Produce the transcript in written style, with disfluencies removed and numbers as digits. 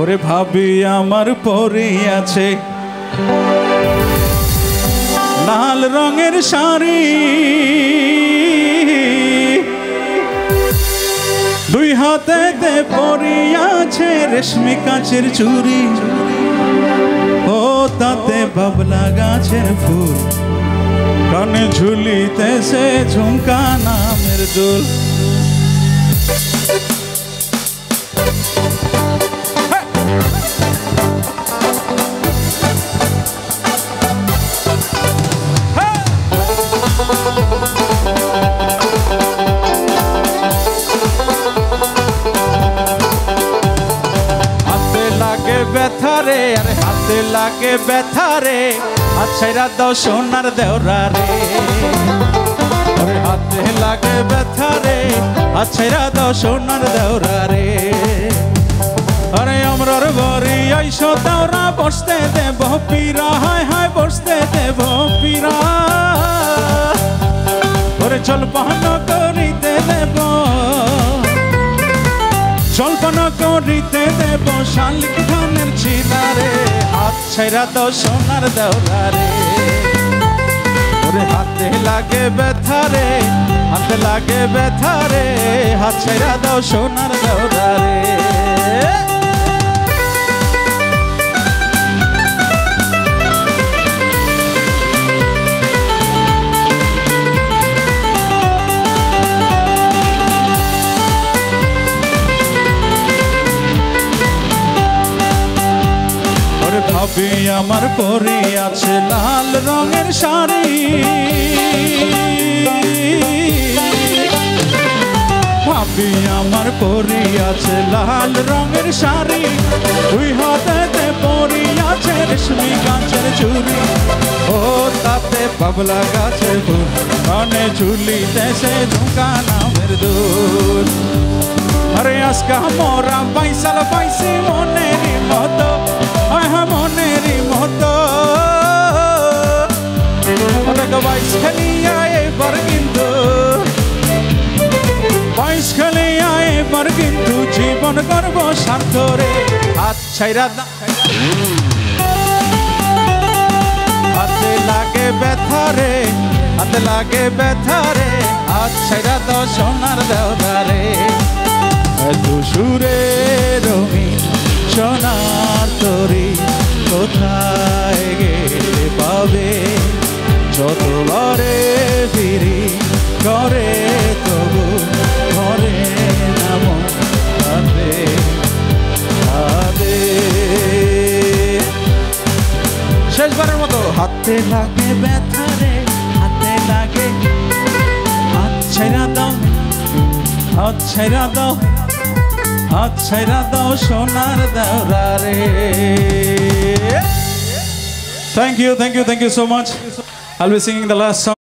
ওরে ভাবি আমার পরে আছে লাল রঙের শাড়ি, দুই হাতেতে পরিয়াছে রেশমি কাচের চুড়ি, ও তাতে বাবলা গাছের ফুল, কানে ঝুলিতেছে ঝুমকা নামের দুল। ব্যথারে আরে হাতে লাগে ব্যথারে, আচ্ছাইরা দাও সোনার দেওরা রে, আরে হাতে লাগে ব্যথারে, আচ্ছাইরা দাও সোনার দেওরা রে। আরে আমরার বাড়ি আইসো দেওরা, বসতে দেব পীরা, হায় হায় বসতে দেব পীরা, ওরে জলপান করিতে দেব, জলপান করিতে দেব শালিক ধানের ছিলারে, হাত ছাইরা দাও সোনার দেওরা রে, ওরে হাতে লাগে ব্যথারে, হাতে লাগে ব্যথারে, হাত ছাইরা দাও সোনার দেওরা রে। ভাবি আমার পরে আছে লাল রঙের শাড়ি, ভাবি আমার পরে আছে লাল রঙের শাড়ি, দুই হাতেতে পরে আছে রেশমি গাছের চুড়ি, ও তাতে বাবলা গাছের ফুল, কানে ঝুলিতেছে ঝুমকা নামের দুল। আরে আজকা মোরা বাইসাল পাইছি মনেরই মতো, মনেরই মতো, বাইশ খেলিয়া এবার কিন্তু, বাইশ খেলিয়া এবার কিন্তু জীবন করব সার্থরে, হাত ছাইরা হাতে লাগে ব্যথারে, হাতে লাগে ব্যথারে, হাত ছাইরা দাও সোনার দেওরা রে, সুরে রঙিন সোনার তরি কোথায় গেলে পাবে, যতবারে ফিরি করে তবু ঘরে নাম ভাবে ভাবে। শেষবারের মতো হাতে লাগে ব্যথারে, হাতে লাগে, হাত ছাইরা দাও, হাত ছাইরা দাও, হাত ছাইরা দাও সোনার দেওরা রে। Thank you so much. I'll be singing the last song.